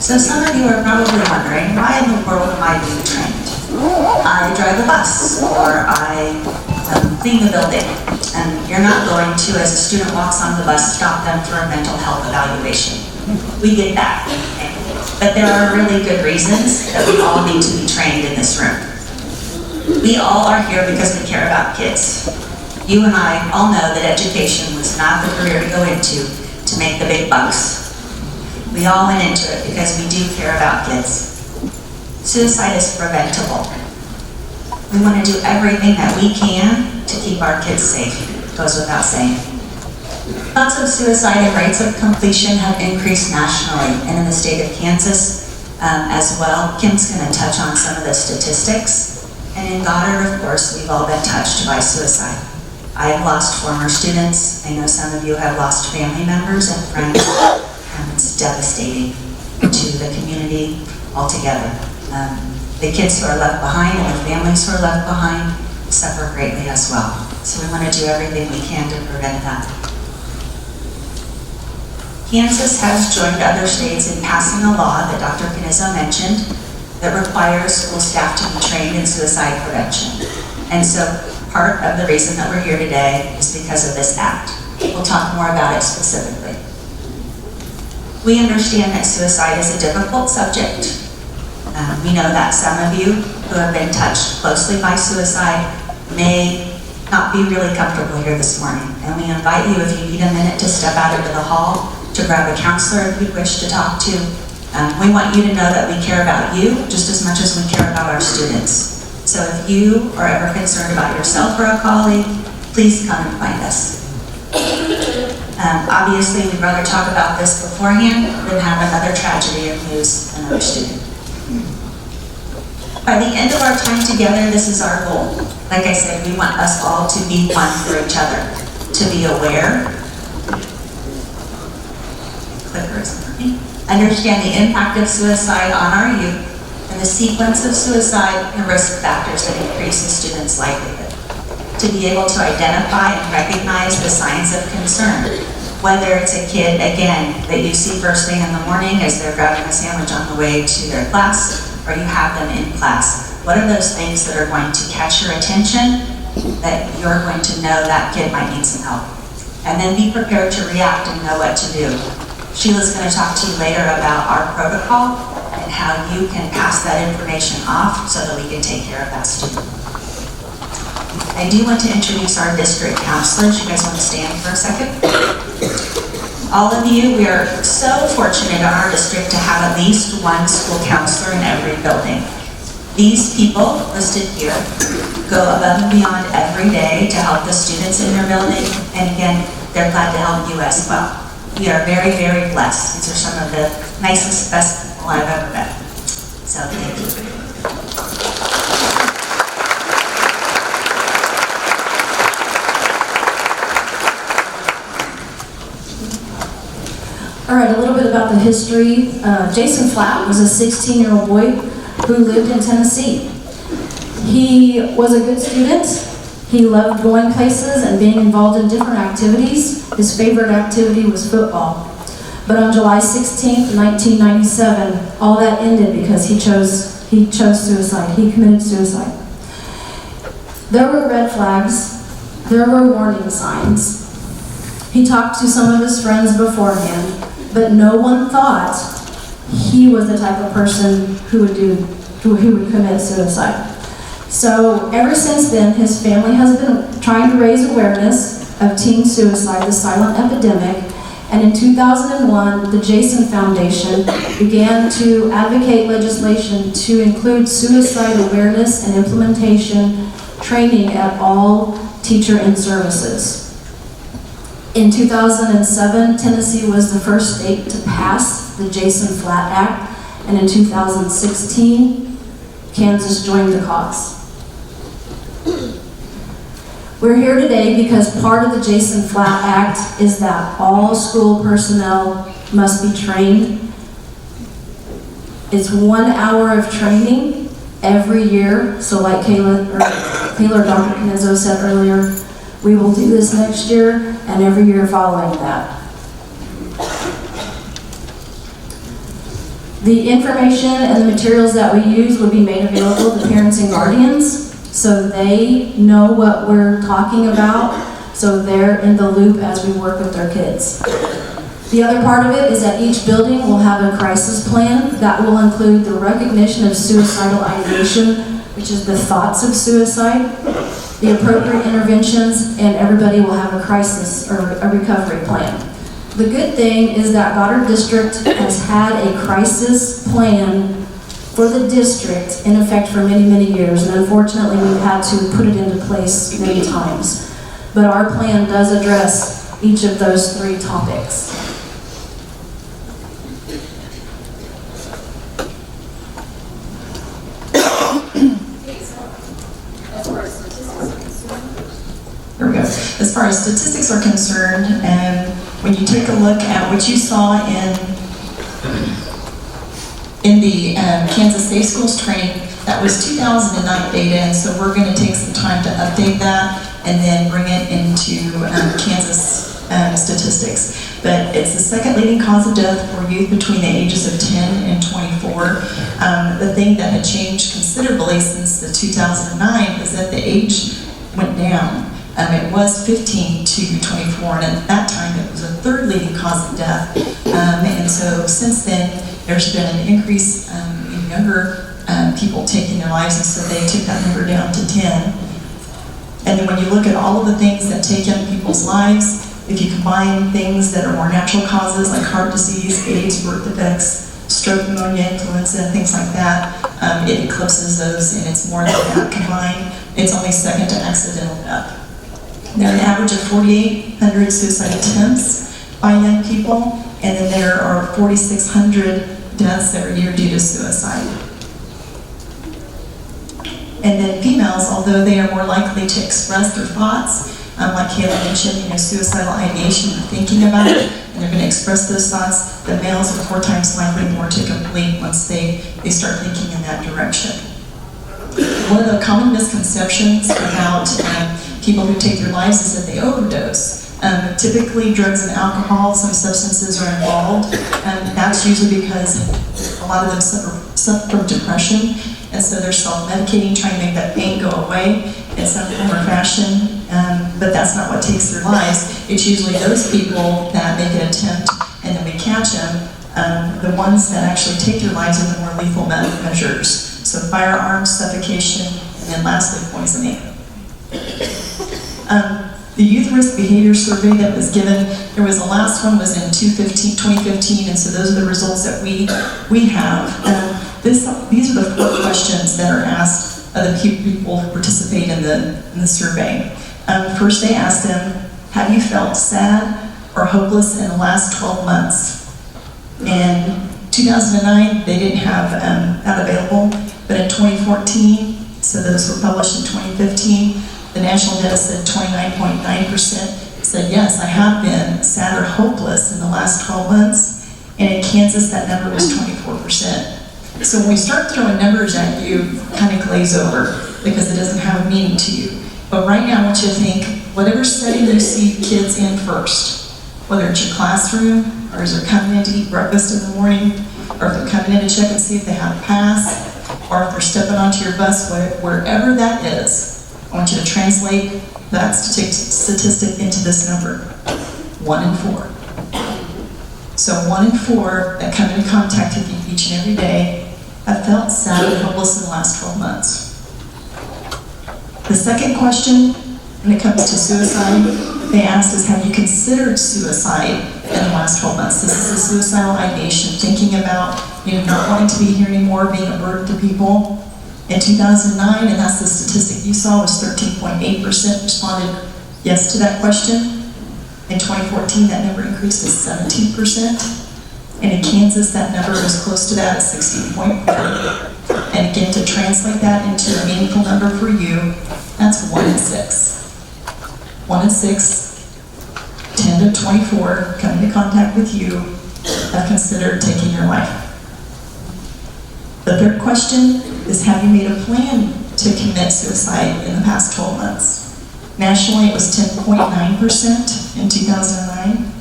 So some of you are probably wondering, why in the world am I being trained? I drive a bus, or I clean the building. And you're not going to, as a student walks on the bus, stop them for a mental health evaluation. We get that. Okay? But there are really good reasons that we all need to be trained in this room. We all are here because we care about kids. You and I all know that education was not the career to go into to make the big bucks. We all went into it because we do care about kids. Suicide is preventable. We want to do everything that we can to keep our kids safe. It goes without saying. Thoughts of suicide and rates of completion have increased nationally and in the state of Kansas as well. Kim's going to touch on some of the statistics. And in Goddard, of course, we've all been touched by suicide. I have lost former students. I know some of you have lost family members and friends. It's devastating to the community altogether. The kids who are left behind and the families who are left behind suffer greatly as well. So we want to do everything we can to prevent that. Kansas has joined other states in passing a law that Dr. Canizzo mentioned that requires school staff to be trained in suicide prevention. And so part of the reason that we're here today is because of this act. We'll talk more about it specifically. We understand that suicide is a difficult subject. We know that some of you who have been touched closely by suicide may not be really comfortable here this morning. And we invite you, if you need a minute, to step out into the hall, to grab a counselor if you wish to talk to. We want you to know that we care about you just as much as we care about our students. So if you are ever concerned about yourself or a colleague, please come and find us. Obviously, we'd rather talk about this beforehand than have another tragedy and lose another student. By the end of our time together, this is our goal. Like I said, we want us all to be one for each other, to be aware, clicker isn't working, understand the impact of suicide on our youth and the sequence of suicide and risk factors that increase a student's livelihood, to be able to identify and recognize the signs of concern, whether it's a kid, again, that you see first thing in the morning as they're grabbing a sandwich on the way to their class, or you have them in class. What are those things that are going to catch your attention that you're going to know that kid might need some help? And then be prepared to react and know what to do. Sheila's going to talk to you later about our protocol and how you can pass that information off so that we can take care of that student. I do want to introduce our district counselors. You guys want to stand for a second? All of you, we are so fortunate in our district to have at least one school counselor in every building. These people listed here go above and beyond every day to help the students in their building, and again, they're glad to help you as well. We are very, very blessed. These are some of the nicest, best people I've ever met. So thank you. All right, a little bit about the history. Jason Flatt was a 16-year-old boy who lived in Tennessee. He was a good student. He loved going places and being involved in different activities. His favorite activity was football. But on July 16th, 1997, all that ended because he chose suicide. He committed suicide. There were red flags. There were warning signs. He talked to some of his friends beforehand, but no one thought he was the type of person who would commit suicide. So ever since then, his family has been trying to raise awareness of teen suicide, the silent epidemic, and in 2001, the Jason Foundation began to advocate legislation to include suicide awareness and implementation training at all teacher and services. In 2007, Tennessee was the first state to pass the Jason Flatt Act, and in 2016, Kansas joined the cause. We're here today because part of the Jason Flatt Act is that all school personnel must be trained. It's 1 hour of training every year, so like Kayla or Dr. Canizzo said earlier, we will do this next year and every year following that. The information and the materials that we use would be made available to parents and guardians so they know what we're talking about, so they're in the loop as we work with their kids. The other part of it is that each building will have a crisis plan that will include the recognition of suicidal ideation, which is the thoughts of suicide, the appropriate interventions, and everybody will have a crisis or a recovery plan. The good thing is that Goddard District has had a crisis plan for the district in effect for many, many years, and unfortunately we've had to put it into place many times. But our plan does address each of those three topics. Here we go. As far as statistics are concerned, when you take a look at what you saw in the Kansas Safe Schools training, that was 2009 data, and so we're going to take some time to update that and then bring it into Kansas statistics. But it's the second leading cause of death for youth between the ages of 10 and 24. The thing that had changed considerably since the 2009 is that the age went down. It was 15 to 24, and at that time it was the third leading cause of death. And so since then, there's been an increase in younger people taking their lives, and so they took that number down to 10. And then when you look at all of the things that take young people's lives, if you combine things that are more natural causes like heart disease, AIDS, birth defects, stroke, pneumonia, influenza, and things like that, it eclipses those, and it's more than that combined. It's only second to accidental death. There are an average of 4,800 suicide attempts by young people, and then there are 4,600 deaths every year due to suicide. And then females, although they are more likely to express their thoughts, like Kayla mentioned, suicidal ideation, or thinking about it, and they're going to express those thoughts, the males are 4 times likely more to complete once they start thinking in that direction. One of the common misconceptions about people who take their lives is that they overdose. Typically, drugs and alcohol, some substances are involved, and that's usually because a lot of them suffer from depression, and so they're self-medicating, trying to make that pain go away in some form or fashion, but that's not what takes their lives. It's usually those people that make an attempt, and then we catch them. The ones that actually take their lives are the more lethal measures. So firearms, suffocation, and then lastly, poisoning. The Youth Risk Behavior Survey that was given, the last one was in 2015, and so those are the results that we have. These are the 4 questions that are asked of the people who participate in the survey. First, they asked them, have you felt sad or hopeless in the last 12 months? In 2009, they didn't have that available, but in 2014, so those were published in 2015, the national data said 29.9% said, yes, I have been sad or hopeless in the last 12 months, and in Kansas, that number was 24%. So when we start throwing numbers at you, kind of glaze over because it doesn't have a meaning to you. But right now, I want you to think, whatever setting you see kids in first, whether it's your classroom, or as they're coming in to eat breakfast in the morning, or if they're coming in to check and see if they have a pass, or if they're stepping onto your bus, wherever that is, I want you to translate that statistic into this number, 1 in 4. So 1 in 4 that come into contact with you each and every day have felt sad and hopeless in the last 12 months. The second question, when it comes to suicide, they asked us, have you considered suicide in the last 12 months? This is a suicidal ideation, thinking about not wanting to be here anymore, being a burden to people. In 2009, and that's the statistic you saw, was 13.8% responded yes to that question. In 2014, that number increased to 17%. And in Kansas, that number was close to that at 16.4. And again, to translate that into a meaningful number for you, that's 1 in 6. 1 in 6, 10 to 24, come into contact with you, have considered taking your life. The third question is, have you made a plan to commit suicide in the past 12 months? Nationally, it was 10.9% in 2009.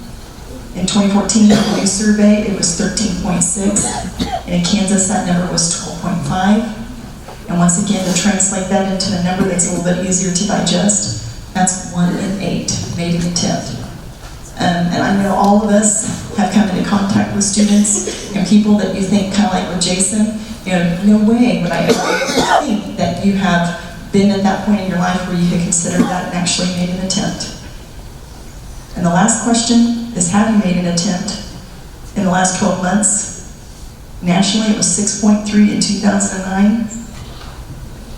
In 2014, the new survey, it was 13.6, and in Kansas, that number was 12.5. And once again, to translate that into a number that's a little bit easier to digest, that's 1 in 8 made an attempt. And I know all of us have come into contact with students and people that you think, kind of like with Jason, no way would I ever think that you have been at that point in your life where you could consider that and actually made an attempt. And the last question is, have you made an attempt in the last 12 months? Nationally, it was 6.3 in 2009.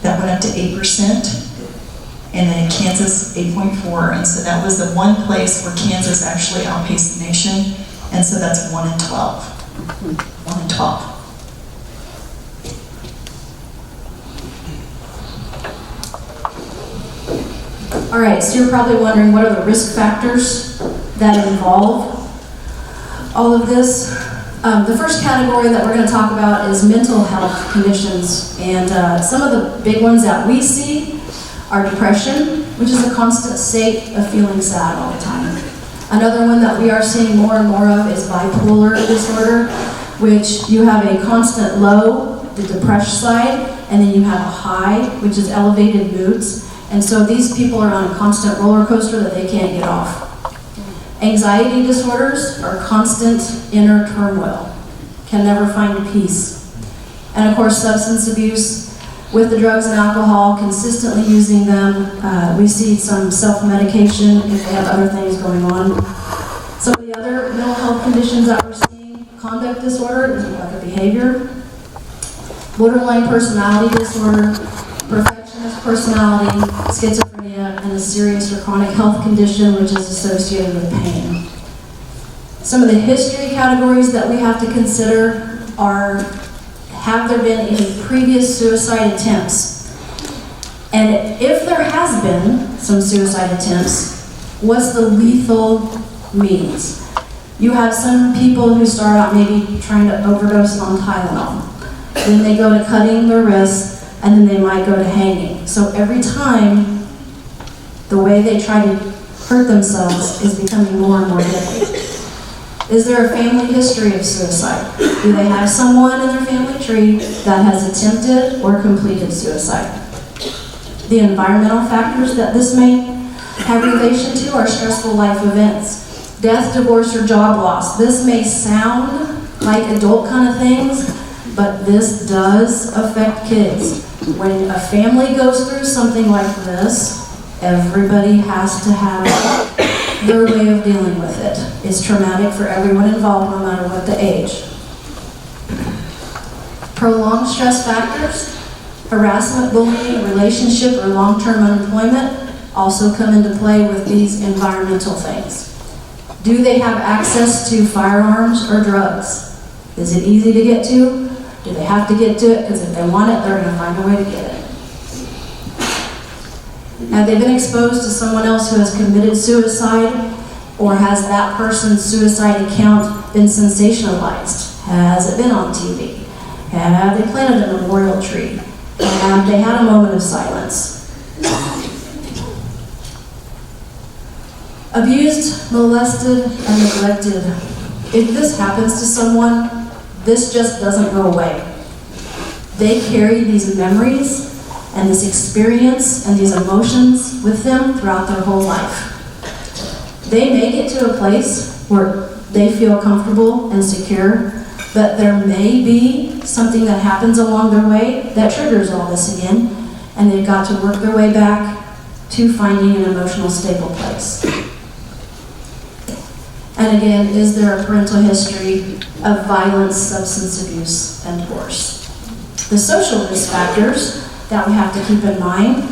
That went up to 8%. And then in Kansas, 8.4. And so that was the one place where Kansas actually outpaced the nation. And so that's 1 in 12. 1 in 12. All right, so you're probably wondering, what are the risk factors that involve all of this? The first category that we're going to talk about is mental health conditions. And some of the big ones that we see are depression, which is a constant state of feeling sad all the time. Another one that we are seeing more and more of is bipolar disorder, which you have a constant low, the depressed side, and then you have a high, which is elevated moods. And so these people are on a constant roller coaster that they can't get off. Anxiety disorders are constant inner turmoil, can never find peace. And of course, substance abuse, with the drugs and alcohol, consistently using them. We see some self-medication if they have other things going on. Some of the other mental health conditions that we're seeing, conduct disorder, is like a behavior, borderline personality disorder, perfectionist personality, schizophrenia, and a serious or chronic health condition which is associated with pain. Some of the history categories that we have to consider are, have there been any previous suicide attempts? And if there has been some suicide attempts, what's the lethal means? You have some people who start out maybe trying to overdose on Tylenol. Then they go to cutting their wrists, and then they might go to hanging. So every time, the way they try to hurt themselves is becoming more and more deadly. Is there a family history of suicide? Do they have someone in their family tree that has attempted or completed suicide? The environmental factors that this may have relation to are stressful life events. Death, divorce, or job loss. This may sound like adult kind of things, but this does affect kids. When a family goes through something like this, everybody has to have their way of dealing with it. It's traumatic for everyone involved, no matter what the age. Prolonged stress factors, harassment, bullying, relationship, or long-term unemployment also come into play with these environmental things. Do they have access to firearms or drugs? Is it easy to get to? Do they have to get to it? Because if they want it, they're going to find a way to get it. Have they been exposed to someone else who has committed suicide, or has that person's suicide account been sensationalized? Has it been on TV? Have they planted a memorial tree? Have they had a moment of silence? Abused, molested, and neglected. If this happens to someone, this just doesn't go away. They carry these memories and this experience and these emotions with them throughout their whole life. They may get to a place where they feel comfortable and secure, but there may be something that happens along their way that triggers all this again, and they've got to work their way back to finding an emotional stable place. And again, is there a parental history of violence, substance abuse, and divorce? The social risk factors that we have to keep in mind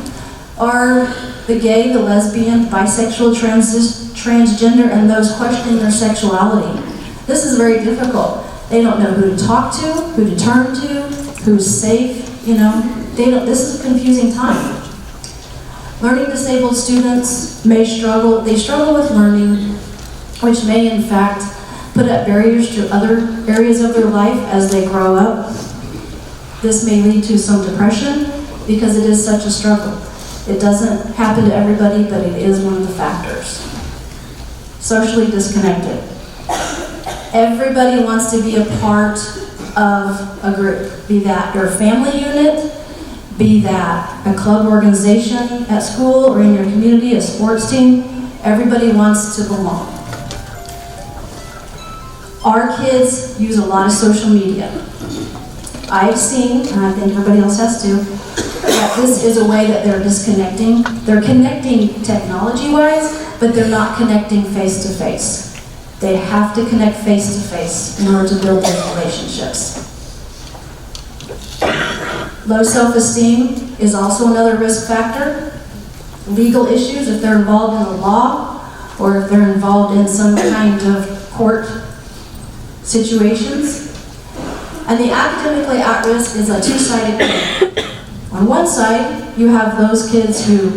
are the gay, the lesbian, bisexual, transgender, and those questioning their sexuality. This is very difficult. They don't know who to talk to, who to turn to, who's safe, this is a confusing time. Learning disabled students may struggle with learning, which may in fact put up barriers to other areas of their life as they grow up. This may lead to some depression because it is such a struggle. It doesn't happen to everybody, but it is one of the factors. Socially disconnected. Everybody wants to be a part of a group, be that your family unit, be that a club organization at school or in your community, a sports team. Everybody wants to belong. Our kids use a lot of social media. I've seen, and I think everybody else has too, that this is a way that they're disconnecting. They're connecting technology-wise, but they're not connecting face-to-face. They have to connect face-to-face in order to build those relationships. Low self-esteem is also another risk factor. Legal issues, if they're involved in the law, or if they're involved in some kind of court situations. And the academically at risk is a two-sided thing. On one side, you have those kids who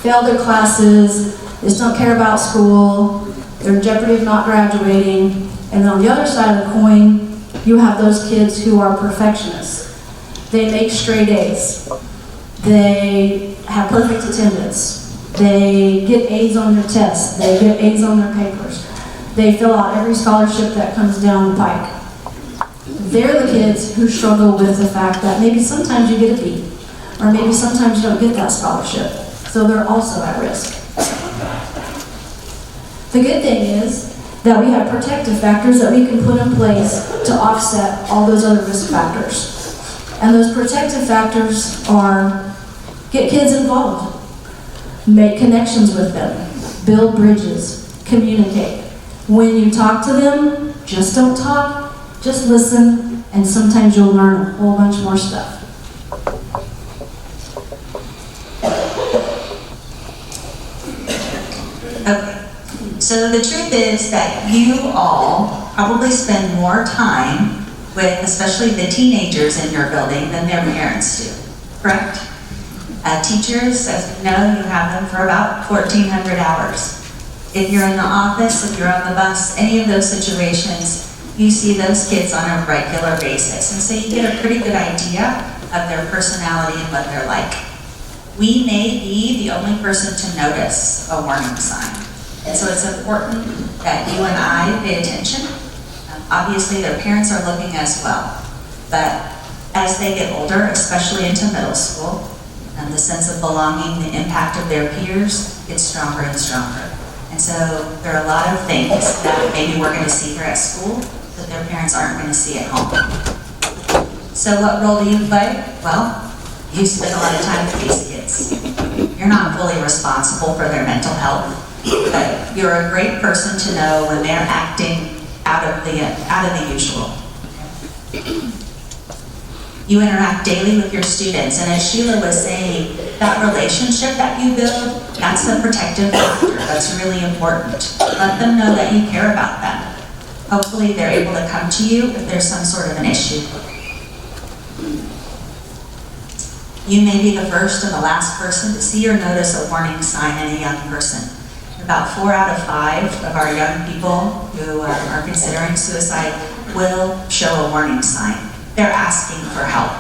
fail their classes, just don't care about school, they're in jeopardy of not graduating. And then on the other side of the coin, you have those kids who are perfectionists. They make straight A's. They have perfect attendance. They get A's on their tests. They get A's on their papers. They fill out every scholarship that comes down the pike. They're the kids who struggle with the fact that maybe sometimes you get a B, or maybe sometimes you don't get that scholarship. So they're also at risk. The good thing is that we have protective factors that we can put in place to offset all those other risk factors. And those protective factors are get kids involved, make connections with them, build bridges, communicate. When you talk to them, just don't talk, just listen, and sometimes you'll learn a whole bunch more stuff. Okay. So the truth is that you all probably spend more time with especially the teenagers in your building than their parents do, correct? Teachers, as you know, you have them for about 1,400 hours. If you're in the office, if you're on the bus, any of those situations, you see those kids on a regular basis. And so you get a pretty good idea of their personality and what they're like. We may be the only person to notice a warning sign. And so it's important that you and I pay attention. Obviously, their parents are looking as well. But as they get older, especially into middle school, the sense of belonging, the impact of their peers gets stronger and stronger. And so there are a lot of things that maybe we're going to see here at school that their parents aren't going to see at home. So what role do you play? Well, you spend a lot of time with these kids. You're not fully responsible for their mental health, but you're a great person to know when they're acting out of the usual. You interact daily with your students, and as Sheila was saying, that relationship that you build, that's a protective factor. That's really important. Let them know that you care about them. Hopefully they're able to come to you if there's some sort of an issue. You may be the first and the last person to see or notice a warning sign in a young person. About 4 out of 5 of our young people who are considering suicide will show a warning sign. They're asking for help.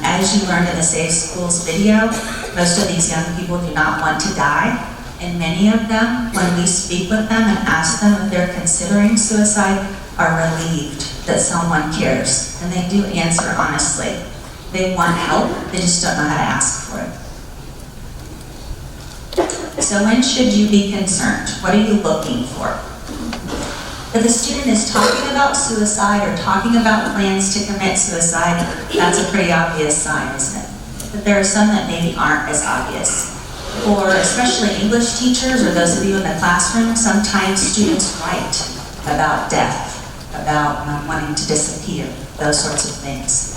As you learned in the Safe Schools video, most of these young people do not want to die, and many of them, when we speak with them and ask them if they're considering suicide, are relieved that someone cares, and they do answer honestly. They want help, they just don't know how to ask for it. So when should you be concerned? What are you looking for? If a student is talking about suicide or talking about plans to commit suicide, that's a pretty obvious sign, isn't it? But there are some that maybe aren't as obvious. For especially English teachers or those of you in the classroom, sometimes students write about death, about wanting to disappear, those sorts of things.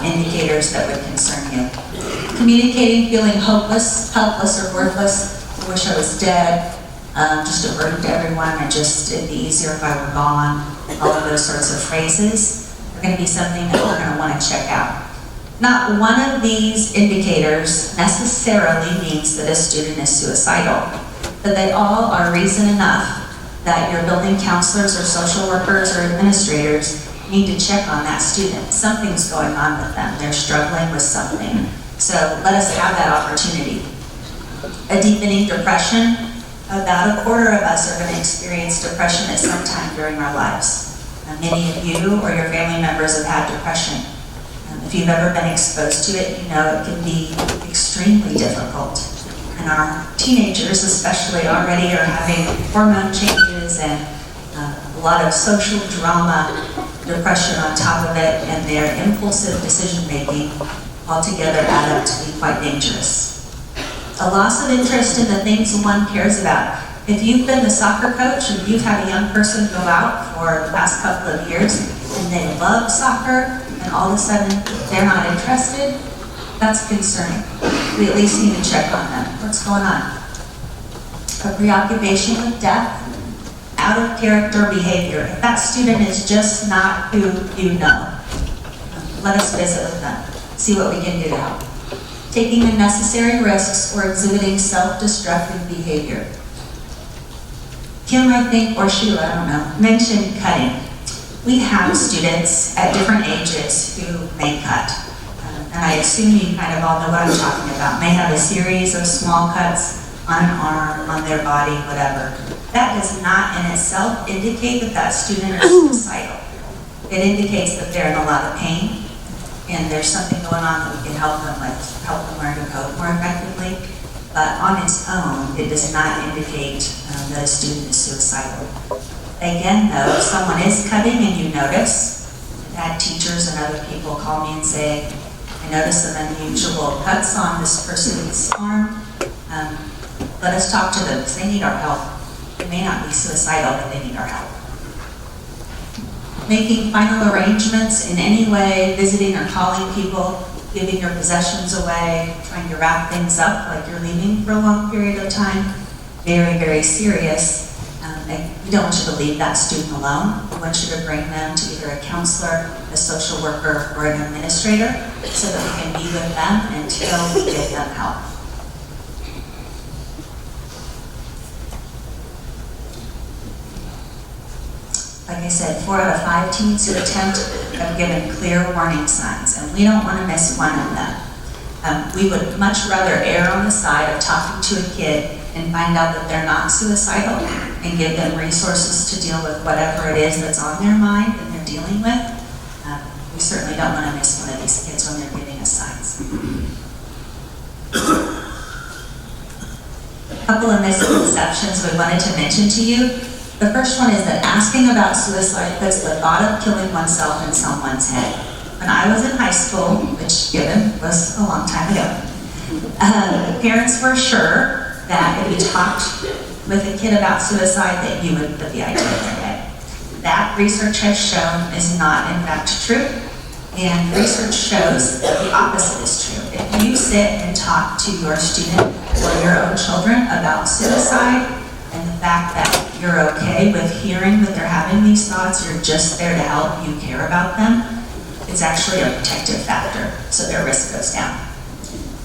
Indicators that would concern you. Communicating, feeling hopeless, helpless, or worthless. I wish I was dead. Just a burden to everyone. It'd be easier if I were gone. All of those sorts of phrases are going to be something that we're going to want to check out. Not one of these indicators necessarily means that a student is suicidal, but they all are reason enough that your building counselors or social workers or administrators need to check on that student. Something's going on with them. They're struggling with something. So let us have that opportunity. A deepening depression, about 1/4 of us are going to experience depression at some time during our lives. Many of you or your family members have had depression. If you've ever been exposed to it, you know it can be extremely difficult. And our teenagers especially already are having hormone changes and a lot of social drama, depression on top of it, and their impulsive decision-making altogether add up to be quite dangerous. A loss of interest in the things one cares about. If you've been the soccer coach and you've had a young person go out for the past couple of years and they love soccer and all of a sudden they're not interested, that's concerning. We at least need to check on them. What's going on? A preoccupation with death, out of character behavior. If that student is just not who you know, let us visit with them, see what we can do to help. Taking unnecessary risks or exhibiting self-destructive behavior. Kim, I think, or Sheila, I don't know, mentioned cutting. We have students at different ages who may cut. And I assume you kind of all know what I'm talking about. May have a series of small cuts on an arm, on their body, whatever. That does not in itself indicate that that student is suicidal. It indicates that they're in a lot of pain and there's something going on that we can help them with, help them learn to cope more effectively. But on its own, it does not indicate that a student is suicidal. Again, though, if someone is cutting and you notice, I've had teachers and other people call me and say, I noticed some unusual cuts on this person's arm. Let us talk to them because they need our help. They may not be suicidal, but they need our help. Making final arrangements in any way, visiting or calling people, giving your possessions away, trying to wrap things up like you're leaving for a long period of time. Very, very serious. We don't want you to leave that student alone. We want you to bring them to either a counselor, a social worker, or an administrator so that we can be with them until we give them help. Like I said, 4 out of 5 teens who attempt have given clear warning signs, and we don't want to miss one of them. We would much rather err on the side of talking to a kid and find out that they're not suicidal and give them resources to deal with whatever it is that's on their mind and they're dealing with. We certainly don't want to miss one of these kids when they're giving us signs. A couple of misconceptions we wanted to mention to you. The first one is that asking about suicide puts the thought of killing oneself in someone's head. When I was in high school, which given was a long time ago, parents were sure that if you talked with a kid about suicide, that you would put the idea in their head. That research has shown is not in fact true, and research shows that the opposite is true. If you sit and talk to your student or your own children about suicide, and the fact that you're okay with hearing that they're having these thoughts, you're just there to help, you care about them, it's actually a protective factor, so their risk goes down.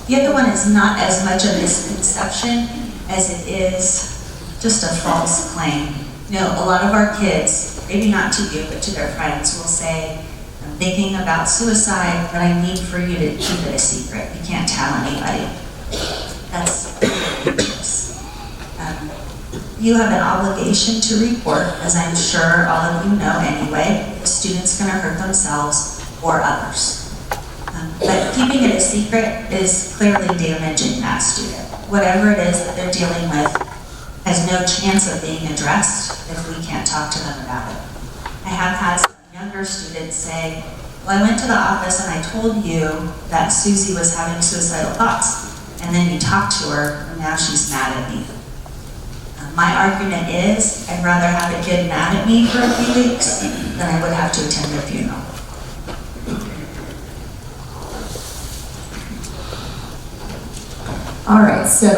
The other one is not as much a misconception as it is just a false claim. You know, a lot of our kids, maybe not to you, but to their friends, will say, I'm thinking about suicide, but I need for you to keep it a secret. You can't tell anybody. That's dangerous. You have an obligation to report, as I'm sure all of you know anyway, if a student's going to hurt themselves or others. But keeping it a secret is clearly damaging that student. Whatever it is that they're dealing with has no chance of being addressed if we can't talk to them about it. I have had some younger students say, well, I went to the office and I told you that Susie was having suicidal thoughts, and then you talked to her and now she's mad at me. My argument is, I'd rather have a kid mad at me for a few weeks than I would have to attend their funeral. All right, so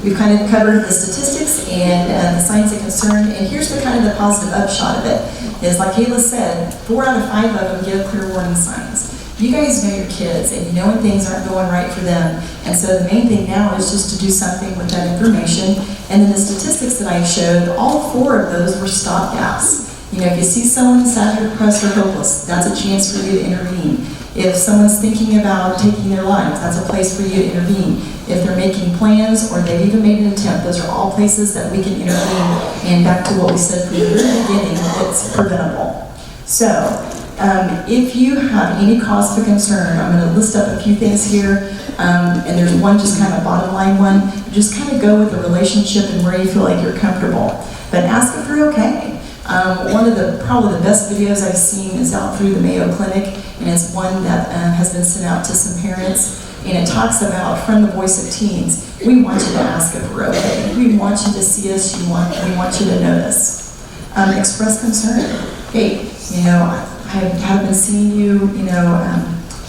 we've kind of covered the statistics and the signs of concern, and here's the kind of the positive upshot of it, is like Kayla said, 4 out of 5 of them give clear warning signs. You guys know your kids, and you know when things aren't going right for them, and so the main thing now is just to do something with that information. And then the statistics that I showed, all 4 of those were stopgaps. You know, if you see someone sad or depressed or hopeless, that's a chance for you to intervene. If someone's thinking about taking their lives, that's a place for you to intervene. If they're making plans or they've even made an attempt, those are all places that we can intervene. And back to what we said from the very beginning, it's preventable. So, if you have any cause for concern, I'm going to list up a few things here, and there's one just kind of bottom line one. Just kind of go with the relationship and where you feel like you're comfortable. But ask if you're okay. One of the probably the best videos I've seen is out through the Mayo Clinic, and it's one that has been sent out to some parents, and it talks about from the voice of teens. We want you to ask if we're okay. We want you to see us. We want you to notice. Express concern. Hey, I have been seeing you,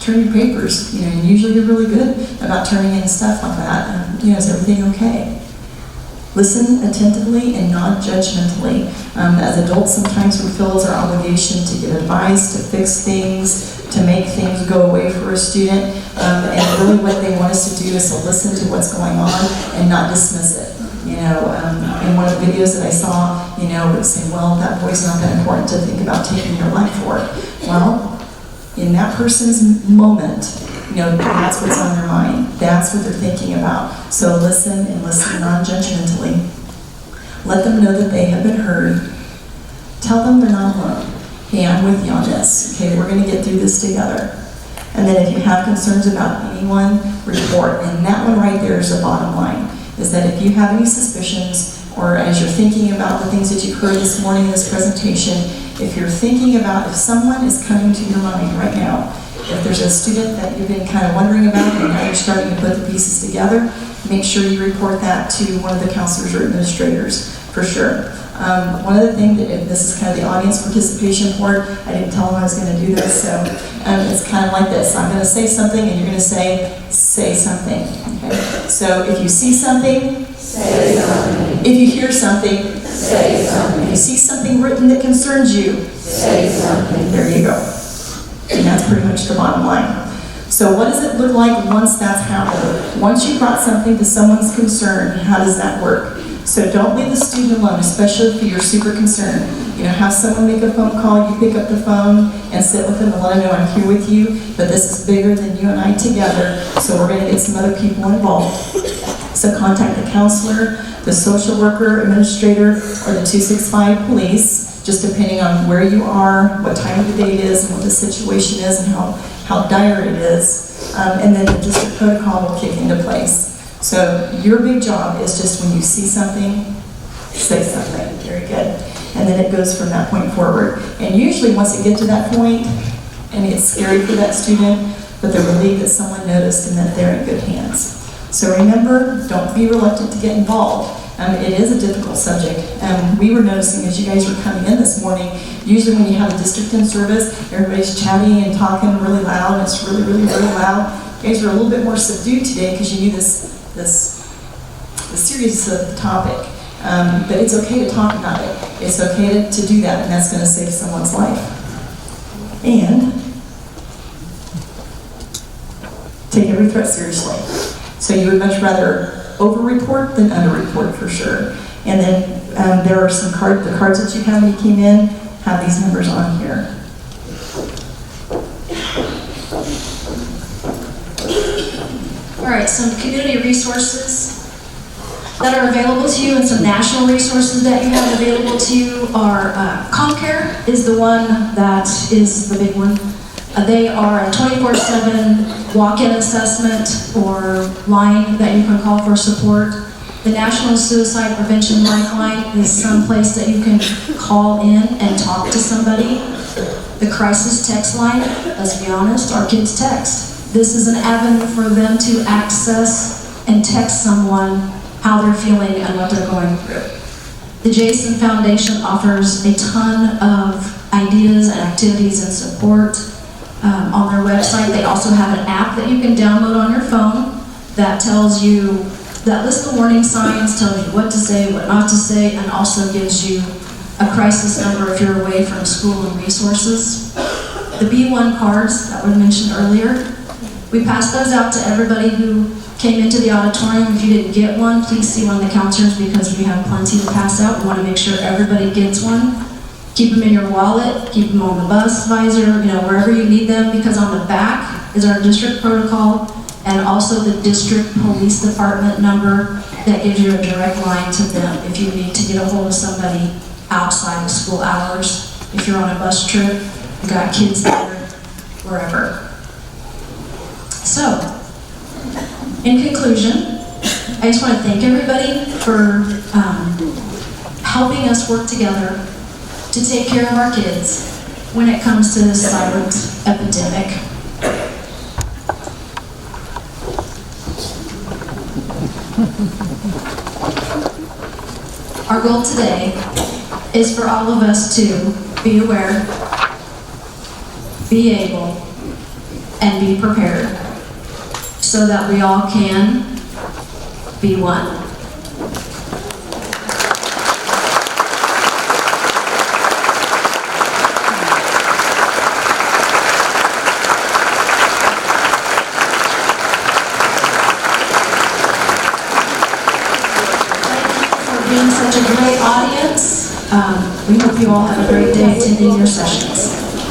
turn your papers. And usually you're really good about turning in stuff like that. Is everything okay? Listen attentively and non-judgmentally. As adults, sometimes we feel it's our obligation to give advice, to fix things, to make things go away for a student. And really what they want us to do is to listen to what's going on and not dismiss it. In one of the videos that I saw, it would say, well, that boy's not that important to think about taking your life for. Well, in that person's moment, that's what's on their mind. That's what they're thinking about. So listen and listen non-judgmentally. Let them know that they have been heard. Tell them they're not alone. Hey, I'm with you on this. Okay, we're going to get through this together. And then if you have concerns about anyone, report. And that one right there is the bottom line, is that if you have any suspicions, or as you're thinking about the things that you've heard this morning in this presentation, if you're thinking about if someone is coming to your mind right now, if there's a student that you've been kind of wondering about and now you're starting to put the pieces together, make sure you report that to one of the counselors or administrators for sure. One other thing, this is kind of the audience participation part. I didn't tell them I was going to do this, so it's kind of like this. I'm going to say something and you're going to say something. Okay? So if you see something, say something. If you hear something, say something. If you see something written that concerns you, say something. There you go. And that's pretty much the bottom line. So what does it look like once that's happened? Once you brought something to someone's concern, how does that work? So don't leave the student alone, especially if you're super concerned. Have someone make a phone call, you pick up the phone and sit with them and let them know I'm here with you, but this is bigger than you and I together, so we're going to get some other people involved. So contact the counselor, the social worker, administrator, or the 265 police, just depending on where you are, what time of the day it is, and what the situation is, and how dire it is. And then the district protocol will kick into place. So your big job is just when you see something, say something. Very good. And then it goes from that point forward. And usually once it gets to that point, it's scary for that student, but they're relieved that someone noticed and that they're in good hands. So remember, don't be reluctant to get involved. It is a difficult subject. We were noticing as you guys were coming in this morning, usually when you have a district in service, everybody's chatting and talking really loud, and it's really, really, really loud. You guys were a little bit more subdued today because you knew the seriousness of the topic. But it's okay to talk about it. It's okay to do that, and that's going to save someone's life. And take every threat seriously. So you would much rather over-report than under-report for sure. And then there are some the cards that you have when you came in have these numbers on here. All right, some community resources that are available to you and some national resources that you have available to you are ComCare is the one that is the big one. They are a 24/7 walk-in assessment or line that you can call for support. The National Suicide Prevention Lifeline is some place that you can call in and talk to somebody. The crisis text line, let's be honest, our kids text. This is an avenue for them to access and text someone how they're feeling and what they're going through. The Jason Foundation offers a ton of ideas and activities and support on their website. They also have an app that you can download on your phone that tells you, that lists the warning signs, tells you what to say, what not to say, and also gives you a crisis number if you're away from school and resources. The B1 cards that were mentioned earlier, we passed those out to everybody who came into the auditorium. If you didn't get one, please see one of the counselors because we have plenty to pass out. We want to make sure everybody gets one. Keep them in your wallet, keep them on the bus visor, wherever you need them, because on the back is our district protocol and also the district police department number that gives you a direct line to them if you need to get a hold of somebody outside of school hours. If you're on a bus trip, you got kids there, wherever. So, in conclusion, I just want to thank everybody for helping us work together to take care of our kids when it comes to this silent epidemic. Our goal today is for all of us to be aware, be able, and be prepared so that we all can be one. Being such a great audience. We hope you all have a great day attending your sessions.